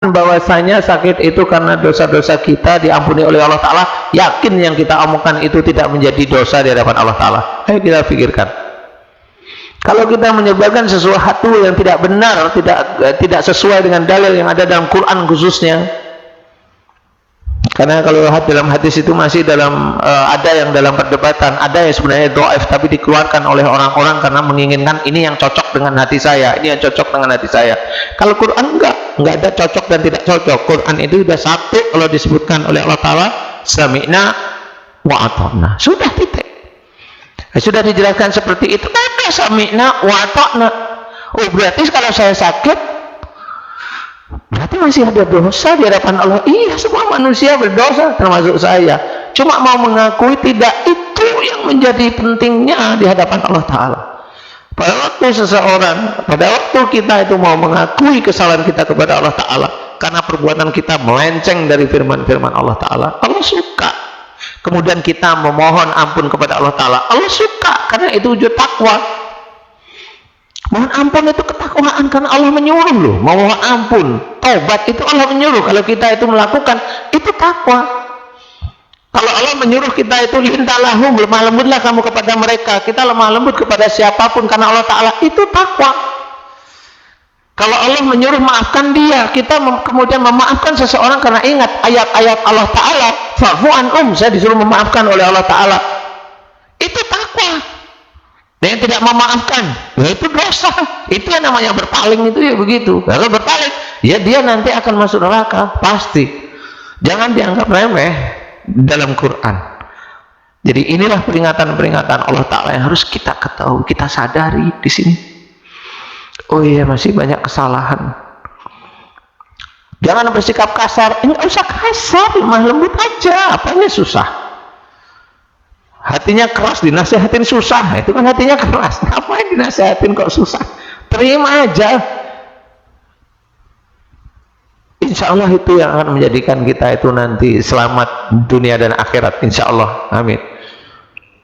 bahwasanya sakit itu karena dosa-dosa kita diampuni oleh Allah Ta'ala, yakin yang kita omongkan itu tidak menjadi dosa di hadapan Allah Ta'ala. Ayo kita pikirkan, kalau kita menyebabkan sesuatu yang tidak benar, tidak sesuai dengan dalil yang ada dalam Quran khususnya, karena kalau dalam hadis itu masih dalam ada yang dalam perdebatan, ada yang sebenarnya dhaif tapi dikeluarkan oleh orang-orang karena menginginkan ini yang cocok dengan hati saya, ini yang cocok dengan hati saya. Kalau Quran enggak ada cocok dan tidak cocok. Quran itu sudah satu, kalau disebutkan oleh Allah Ta'ala sami'na wa ata'na, sudah titik. Sudah dijelaskan seperti itu, maka sami'na wa ata'na. Oh, berarti kalau saya sakit berarti masih ada dosa di hadapan Allah. Iya, semua manusia berdosa termasuk saya, cuma mau mengakui tidak, itu yang menjadi pentingnya di hadapan Allah Ta'ala. Pada waktu kita itu mau mengakui kesalahan kita kepada Allah Ta'ala karena perbuatan kita melenceng dari firman-firman Allah Ta'ala, Allah suka. Kemudian kita memohon ampun kepada Allah Ta'ala, Allah suka, karena itu wujud takwa. Mohon ampun itu ketakwaan, karena Allah menyuruh loh, mohon ampun, tobat itu Allah menyuruh. Kalau kita itu melakukan, itu takwa. Kalau Allah menyuruh kita itu lintalahum, lemah lembutlah kamu kepada mereka, kita lemah lembut kepada siapapun karena Allah Ta'ala, itu takwa. Kalau Allah menyuruh maafkan dia, kita kemudian memaafkan seseorang karena ingat ayat-ayat Allah Ta'ala, fa'fu anhum, saya disuruh memaafkan oleh Allah Ta'ala, itu takwa. Dan yang tidak memaafkan, ya itu dosa. Itu yang namanya berpaling, itu ya begitu. Kalau berpaling, ya dia nanti akan masuk neraka, pasti. Jangan dianggap remeh dalam Quran. Jadi inilah peringatan-peringatan Allah Ta'ala yang harus kita ketahui, kita sadari di sini. Oh iya, masih banyak kesalahan. Jangan bersikap kasar. Enggak usah kasar, lemah lembut aja. Apanya susah? Hatinya keras dinasihatin susah, itu kan hatinya keras. Ngapain dinasihatin kok susah? Terima aja. Insya Allah itu yang akan menjadikan kita itu nanti selamat dunia dan akhirat, insya Allah. Amin.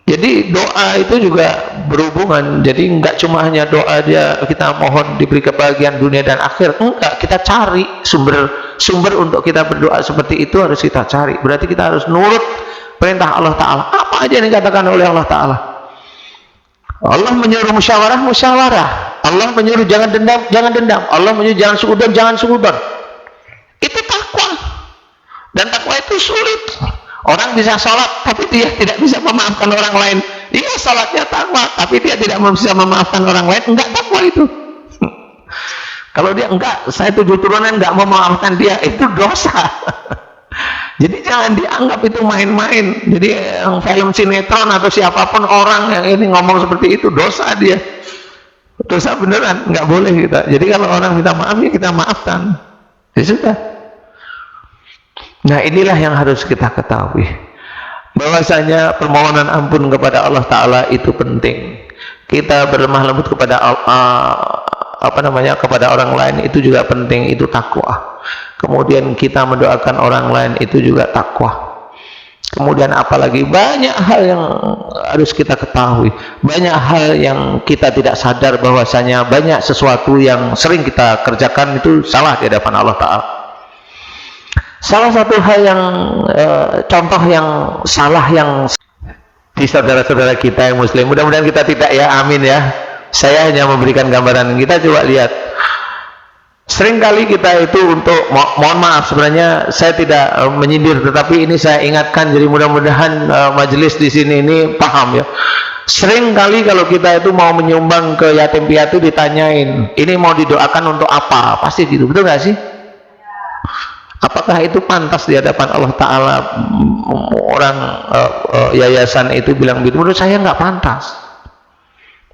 Jadi doa itu juga berhubungan. Jadi enggak cuma hanya doa dia kita mohon diberi kebahagiaan dunia dan akhirat, enggak, kita cari sumber untuk kita berdoa seperti itu, harus kita cari. Berarti kita harus nurut perintah Allah Ta'ala. Apa aja yang dikatakan oleh Allah Ta'ala. Allah menyuruh musyawarah, musyawarah. Allah menyuruh jangan dendam, jangan dendam. Allah menyuruh jangan suudon, jangan suudon. Itu takwa. Dan takwa itu sulit. Orang bisa sholat tapi dia tidak bisa memaafkan orang lain. Iya, sholatnya takwa tapi dia tidak bisa memaafkan orang lain. Enggak takwa itu. Kalau dia enggak, saya 7 turunan enggak mau memaafkan dia, itu dosa. Jadi jangan dianggap itu main-main. Jadi yang film sinetron atau siapapun orang yang ini ngomong seperti itu, dosa dia. Dosa beneran, nggak boleh kita. Jadi kalau orang minta maaf, ya kita maafkan. Ya sudah. Nah, inilah yang harus kita ketahui. Bahwasanya permohonan ampun kepada Allah Ta'ala itu penting. Kita berlemah lembut kepada kepada orang lain itu juga penting, itu takwa. Kemudian kita mendoakan orang lain itu juga takwa. Kemudian apalagi banyak hal yang harus kita ketahui, banyak hal yang kita tidak sadar bahwasanya banyak sesuatu yang sering kita kerjakan itu salah di hadapan Allah Ta'ala. Salah satu hal yang contoh yang salah yang di saudara-saudara kita yang muslim, mudah-mudahan kita tidak ya, amin ya. Saya hanya memberikan gambaran, kita coba lihat. Seringkali kita itu untuk, mohon maaf sebenarnya saya tidak menyindir, tetapi ini saya ingatkan, jadi mudah-mudahan majelis di sini ini paham ya. Seringkali kalau kita itu mau menyumbang ke yatim piatu ditanyain, ini mau didoakan untuk apa? Pasti gitu, betul nggak sih? Apakah itu pantas di hadapan Allah Ta'ala? Orang yayasan itu bilang gitu, menurut saya nggak pantas.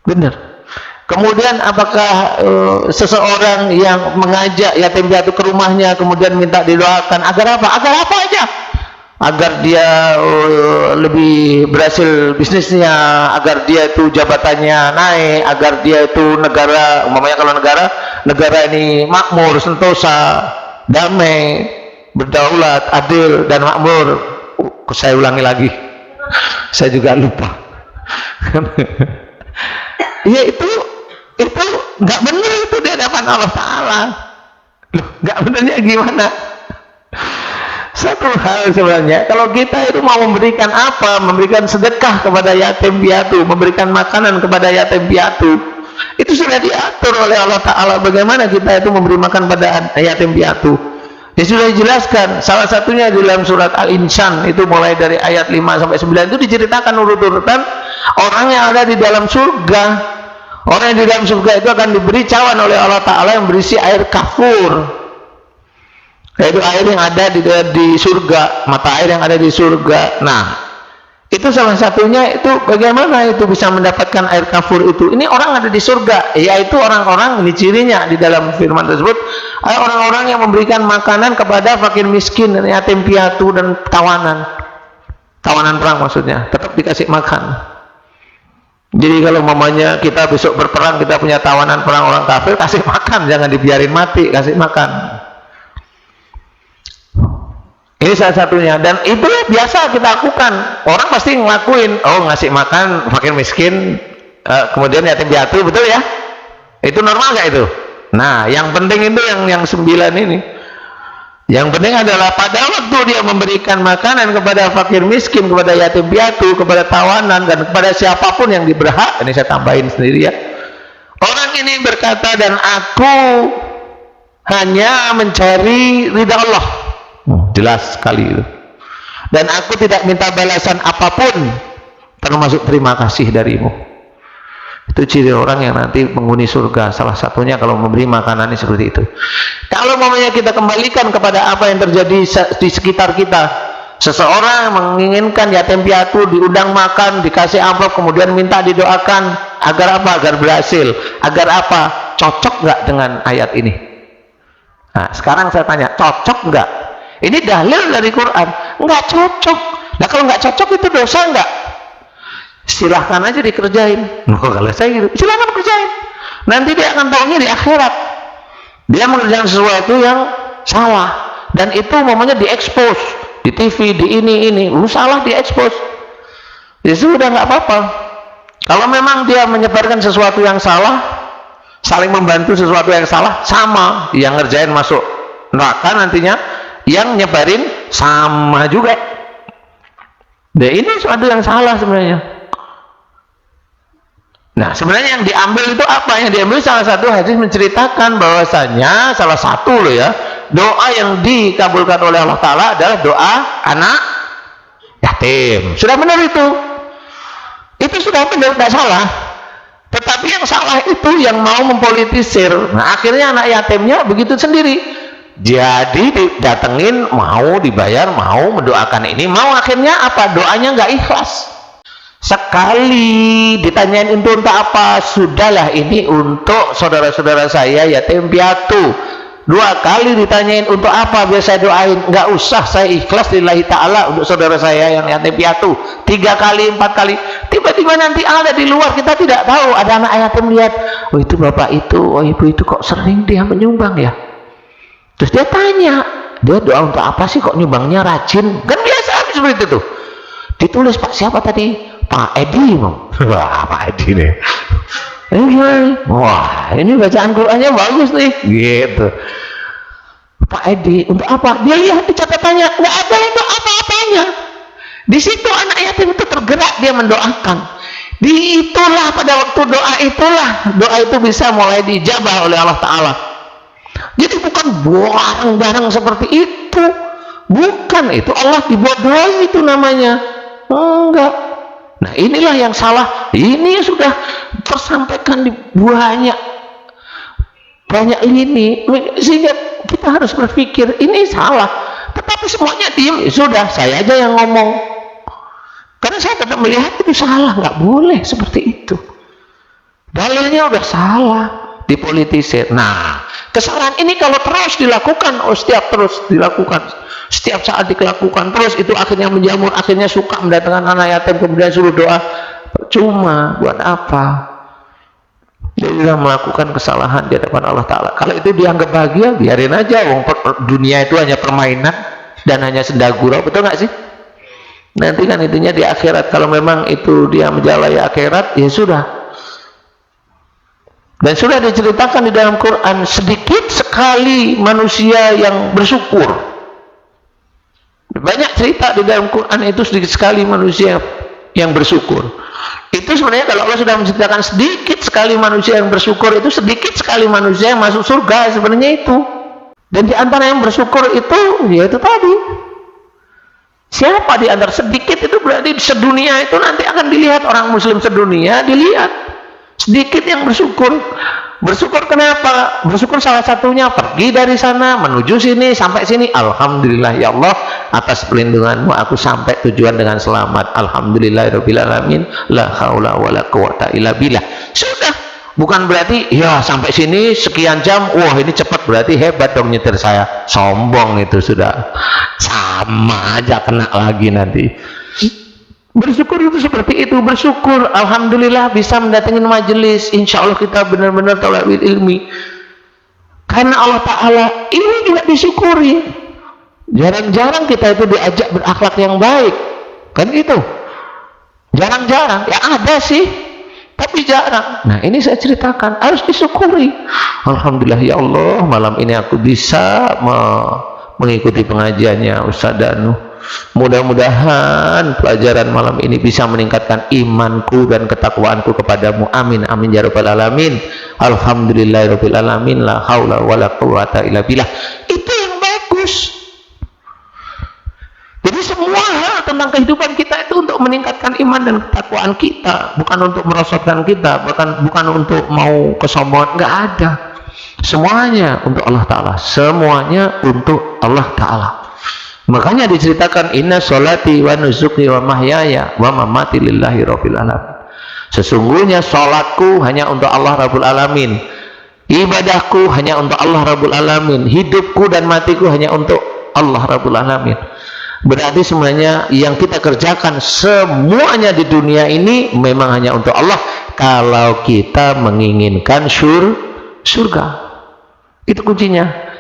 Benar. Kemudian apakah seseorang yang mengajak yatim piatu ke rumahnya kemudian minta didoakan agar apa? Agar apa aja? Agar dia lebih berhasil bisnisnya, agar dia itu jabatannya naik, agar dia itu negara, umpamanya kalau negara ini makmur, sentosa, damai, berdaulat, adil dan makmur. Saya ulangi lagi, saya juga lupa. Ya itu nggak benar itu di hadapan Allah Ta'ala. Loh, nggak benernya gimana? Satu hal sebenarnya, kalau kita itu mau memberikan apa, memberikan sedekah kepada yatim piatu, memberikan makanan kepada yatim piatu, itu sudah diatur oleh Allah Ta'ala bagaimana kita itu memberi makan pada yatim piatu. Ya sudah dijelaskan, salah satunya di dalam surat Al-Insan, itu mulai dari ayat 5-9 itu diceritakan urut-urutan orang yang ada di dalam surga. Orang yang di dalam surga itu akan diberi cawan oleh Allah Ta'ala yang berisi air kafur, yaitu air yang ada di surga, mata air yang ada di surga. Nah, itu salah satunya. Itu bagaimana itu bisa mendapatkan air kafur itu? Ini orang ada di surga, yaitu orang-orang, ini cirinya di dalam firman tersebut, orang-orang yang memberikan makanan kepada fakir miskin, yatim piatu, dan tawanan perang maksudnya, tetap dikasih makan. Jadi kalau mamanya kita besok berperang, kita punya tawanan perang orang kafir, kasih makan, jangan dibiarin mati, kasih makan. Ini salah satunya, dan itu biasa kita lakukan. Orang pasti ngelakuin, oh ngasih makan fakir miskin, kemudian yatim piatu, betul ya? Itu normal nggak itu? Nah, yang penting itu yang 9 ini. Yang penting adalah pada waktu dia memberikan makanan kepada fakir miskin, kepada yatim piatu, kepada tawanan, dan kepada siapapun yang diberhak. Ini saya tambahin sendiri ya. Orang ini berkata, dan aku hanya mencari ridha Allah. Jelas sekali itu. Dan aku tidak minta balasan apapun termasuk terima kasih darimu. Itu ciri orang yang nanti penghuni surga. Salah satunya kalau memberi makanannya seperti itu. Kalau mamanya kita kembalikan kepada apa yang terjadi di sekitar kita, seseorang menginginkan yatim piatu diundang makan, dikasih amplop, kemudian minta didoakan agar apa? Agar berhasil. Agar apa? Cocok nggak dengan ayat ini? Nah, sekarang saya tanya, cocok nggak? Ini dalil dari Quran. Nggak cocok. Nah, kalau nggak cocok itu dosa nggak? Silahkan aja dikerjain. Nah, kalau saya gitu, silahkan kerjain. Nanti dia akan tahunya di akhirat. Dia mengerjakan sesuatu yang salah, dan itu momennya diekspos di TV, di ini. Lu salah, diekspos. Ya sudah, nggak apa-apa. Kalau memang dia menyebarkan sesuatu yang salah, saling membantu sesuatu yang salah, sama yang ngerjain masuk neraka nantinya, yang nyebarin sama juga. Nah, ini sesuatu yang salah sebenarnya. Nah, sebenarnya yang diambil itu apa? Yang diambil salah satu hadis menceritakan bahwasanya salah satu loh ya, doa yang dikabulkan oleh Allah Ta'ala adalah doa anak yatim. Sudah benar itu. Itu sudah benar, tidak salah. Tetapi yang salah itu yang mau mempolitisir. Nah, akhirnya anak yatimnya begitu sendiri. Jadi didatengin, mau dibayar, mau mendoakan ini, mau, akhirnya apa? Doanya nggak ikhlas. Sekali ditanyain untuk apa, sudahlah ini untuk saudara-saudara saya yatim piatu. 2 kali ditanyain untuk apa, biar saya doain, nggak usah, saya ikhlas lillahi ta'ala untuk saudara saya yang yatim piatu. 3 kali, 4 kali, tiba-tiba nanti ada di luar, kita tidak tahu, ada anak yatim lihat, oh itu bapak itu, oh ibu itu kok sering dia menyumbang ya. Terus dia tanya, dia doa untuk apa sih kok nyumbangnya rajin? Kan biasa seperti itu tuh. Ditulis, Pak siapa tadi? Pak Edi. Wah, Pak Edi nih. Ini gimana? Wah, ini bacaan Qur'annya bagus nih. Gitu. Pak Edi, untuk apa? Dia lihat di catatannya, nggak ada untuk apa-apanya. Di situ anak yatim itu tergerak, dia mendoakan. Di itulah, pada waktu doa itulah, doa itu bisa mulai dijabah oleh Allah Ta'ala. Jadi bukan barang-barang seperti itu, bukan, itu Allah dibodohi itu namanya, enggak. Nah, inilah yang salah. Ini sudah tersampaikan di banyak lini, sehingga kita harus berpikir ini salah. Tetapi semuanya diam, ya sudah, saya aja yang ngomong, karena saya tetap melihat itu salah, nggak boleh seperti itu. Dalilnya udah salah, dipolitisir. Nah, kesalahan ini kalau terus dilakukan, setiap saat dilakukan terus, itu akhirnya menjamur, akhirnya suka mendatangkan anak yatim, kemudian suruh doa, percuma, buat apa? Dia sudah melakukan kesalahan di hadapan Allah Ta'ala. Kalau itu dianggap bahagia, biarin aja, dunia itu hanya permainan dan hanya sendagurau, betul nggak sih? Nanti kan intinya di akhirat, kalau memang itu dia menjalani akhirat, ya sudah, Dan sudah diceritakan di dalam Quran, sedikit sekali manusia yang bersyukur. Banyak cerita di dalam Quran itu sedikit sekali manusia yang bersyukur. Itu sebenarnya kalau Allah sudah menceritakan sedikit sekali manusia yang bersyukur, itu sedikit sekali manusia yang masuk surga sebenarnya itu. Dan di antara yang bersyukur itu, yaitu tadi. Siapa di antara sedikit itu berarti sedunia itu nanti akan dilihat, orang muslim sedunia dilihat. Sedikit yang bersyukur. Bersyukur kenapa? Bersyukur salah satunya pergi dari sana menuju sini sampai sini. Alhamdulillah ya Allah atas perlindunganmu aku sampai tujuan dengan selamat. Alhamdulillahirabbil alamin. La haula wala quwata illa billah. Sudah. Bukan berarti ya sampai sini sekian jam, wah ini cepat berarti hebat dong nyetir saya. Sombong itu sudah. Sama aja kena lagi nanti. Bersyukur itu seperti itu, bersyukur alhamdulillah bisa mendatangi majelis, insya Allah kita benar-benar thalabul ilmi karena Allah Ta'ala ini juga disyukuri. Jarang-jarang kita itu diajak berakhlak yang baik, kan itu jarang-jarang, ya ada sih tapi jarang. Nah ini saya ceritakan harus disyukuri. Alhamdulillah ya Allah malam ini aku bisa mengikuti pengajiannya Ustaz Danu. Mudah-mudahan pelajaran malam ini bisa meningkatkan imanku dan ketakwaanku kepadamu. Amin amin ya rabbal alamin. Alhamdulillahirabbil alamin. La haula wala quwata illa billah. Itu yang bagus. Jadi semua hal tentang kehidupan kita itu untuk meningkatkan iman dan ketakwaan kita, bukan untuk merosotkan kita, bukan untuk mau kesombongan, enggak ada. Semuanya untuk Allah Ta'ala, semuanya untuk Allah Ta'ala. Makanya diceritakan inna sholati wa nusuki wa mahyaya wa mamati lillahi rabbil alamin. Sesungguhnya sholatku hanya untuk Allah Rabbul Alamin, ibadahku hanya untuk Allah Rabbul Alamin, hidupku dan matiku hanya untuk Allah Rabbul Alamin. Berarti semuanya yang kita kerjakan semuanya di dunia ini memang hanya untuk Allah kalau kita menginginkan surga. Itu kuncinya.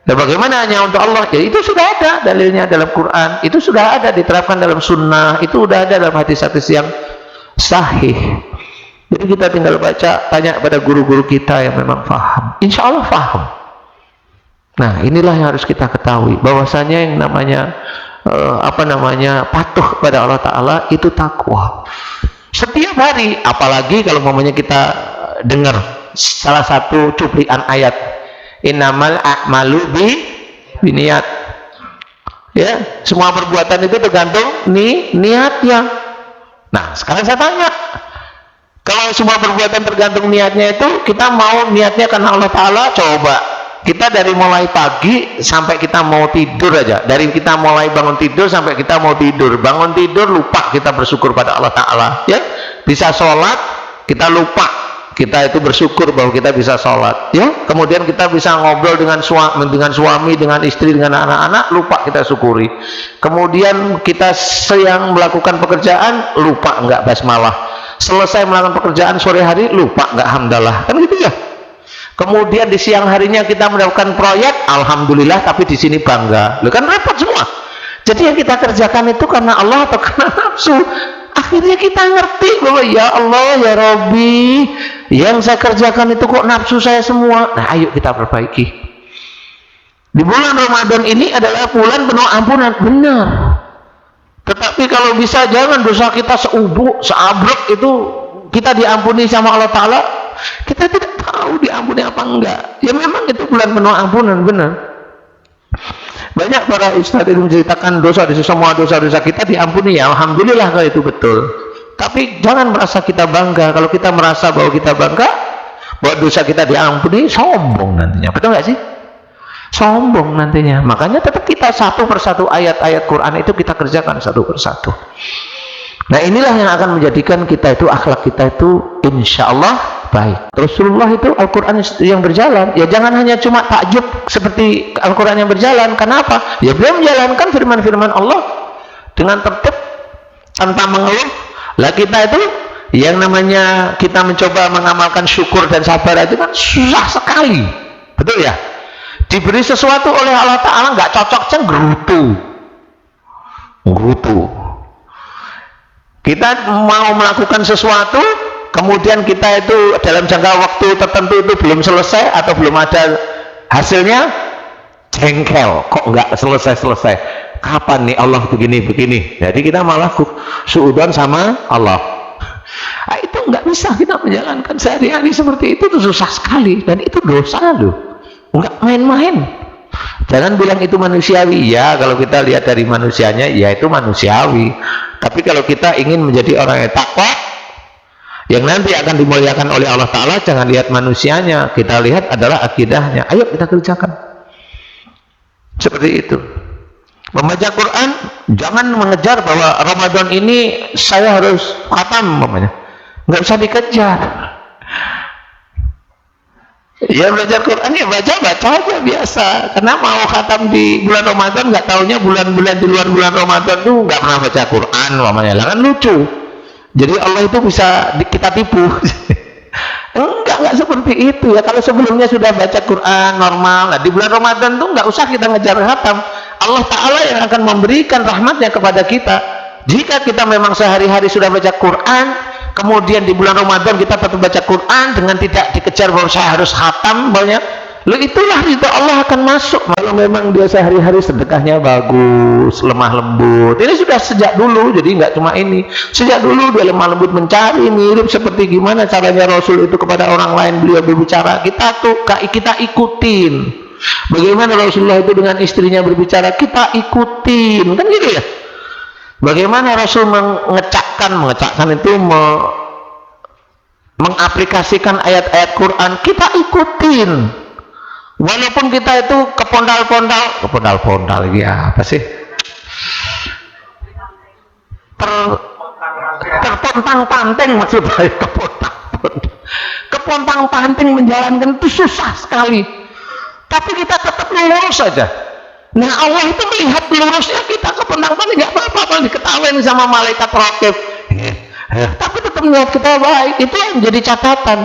Dan bagaimana hanya untuk Allah? Ya itu sudah ada dalilnya dalam Quran, itu sudah ada diterapkan dalam sunnah, itu sudah ada dalam hadis-hadis yang sahih. Jadi kita tinggal baca, tanya pada guru-guru kita yang memang paham. Insya Allah paham. Nah inilah yang harus kita ketahui, bahwasanya yang namanya patuh kepada Allah Ta'ala itu takwa. Setiap hari, apalagi kalau mamanya kita dengar salah satu cuplikan ayat innamal a'malu biniat, ya semua perbuatan itu tergantung niatnya. Nah sekarang saya tanya, kalau semua perbuatan tergantung niatnya itu kita mau niatnya karena Allah Ta'ala, coba kita dari mulai pagi sampai kita mau tidur aja, dari kita mulai bangun tidur sampai kita mau tidur, bangun tidur lupa kita bersyukur pada Allah Ta'ala, ya bisa sholat kita lupa kita itu bersyukur bahwa kita bisa sholat, ya kemudian kita bisa ngobrol dengan suami, dengan istri, dengan anak-anak, lupa kita syukuri. Kemudian kita siang melakukan pekerjaan, lupa enggak basmalah. Selesai melakukan pekerjaan sore hari, lupa enggak hamdalah, kan gitu ya. Kemudian di siang harinya kita melakukan proyek, alhamdulillah, tapi di sini bangga, lu kan repot semua. Jadi yang kita kerjakan itu karena Allah atau karena nafsu? Akhirnya kita ngerti bahwa ya Allah ya Rabbi, yang saya kerjakan itu kok nafsu saya semua. Nah ayo kita perbaiki. Di bulan Ramadan ini adalah bulan penuh ampunan, benar. Tetapi kalau bisa jangan dosa kita seubuk, seabrek itu kita diampuni sama Allah Ta'ala, kita tidak tahu diampuni apa enggak. Ya memang itu bulan penuh ampunan, benar. Banyak para ustadz itu menceritakan semua dosa-dosa kita diampuni, ya alhamdulillah kalau itu betul. Tapi jangan merasa kita bangga. Kalau kita merasa bahwa kita bangga bahwa dosa kita diampuni, sombong nantinya, betul nggak sih? Sombong nantinya. Makanya tetap kita satu persatu ayat-ayat Quran itu kita kerjakan satu persatu. Nah inilah yang akan menjadikan kita itu, akhlak kita itu insya Allah baik. Rasulullah itu Al-Quran yang berjalan, ya jangan hanya cuma takjub seperti Al-Quran yang berjalan. Kenapa? Ya beliau menjalankan firman-firman Allah dengan tertib tanpa mengeluh. Lah kita itu yang namanya kita mencoba mengamalkan syukur dan sabar itu kan susah sekali, betul ya? Diberi sesuatu oleh Allah Ta'ala nggak cocok, gerutu. Kita mau melakukan sesuatu kemudian kita itu dalam jangka waktu tertentu itu belum selesai atau belum ada hasilnya, jengkel, kok nggak selesai-selesai, kapan nih Allah begini-begini. Jadi kita malah suudzon sama Allah. Nah, itu nggak bisa kita menjalankan sehari-hari seperti itu, tuh susah sekali, dan itu dosa loh, nggak main-main. Jangan bilang itu manusiawi. Ya, kalau kita lihat dari manusianya, ya itu manusiawi. Tapi kalau kita ingin menjadi orang yang takwa, yang nanti akan dimuliakan oleh Allah Ta'ala, jangan lihat manusianya, kita lihat adalah akidahnya. Ayo kita kerjakan seperti itu. Membaca Quran, jangan mengejar bahwa Ramadan ini saya harus khatam, nggak usah dikejar. Ya belajar Quran ya baca aja biasa. Karena mau khatam di bulan Ramadan, nggak taunya bulan-bulan di luar bulan Ramadan tuh nggak pernah baca Quran, kan lucu. Jadi Allah itu bisa kita tipu. Enggak seperti itu ya. Kalau sebelumnya sudah baca Quran normal, nah di bulan Ramadan tuh nggak usah kita ngejar khatam. Allah Ta'ala yang akan memberikan rahmatnya kepada kita. Jika kita memang sehari-hari sudah baca Quran, kemudian di bulan Ramadan kita tetap baca Quran dengan tidak dikejar bahwa saya harus khatam banyak, itulah itu Allah akan masuk. Kalau memang dia sehari-hari sedekahnya bagus, lemah lembut, ini sudah sejak dulu, jadi nggak cuma ini, sejak dulu dia lemah lembut mencari, mirip seperti gimana caranya Rasul itu kepada orang lain, beliau berbicara, kita ikutin. Bagaimana Rasulullah itu dengan istrinya berbicara, kita ikutin, kan gitu ya. Bagaimana Rasul mengecakkan itu mengaplikasikan ayat-ayat Quran, kita ikutin. Walaupun kita itu kepondal-pondal ya apa sih? Terpontang-panting, maksud saya kepontang-panting menjalankan itu susah sekali. Tapi kita tetap lurus saja. Nah Allah itu melihat lurusnya kita kepontang-panting, nggak apa-apa diketawain sama malaikat raqib. Tapi tetap melihat kita baik, itu yang jadi catatan.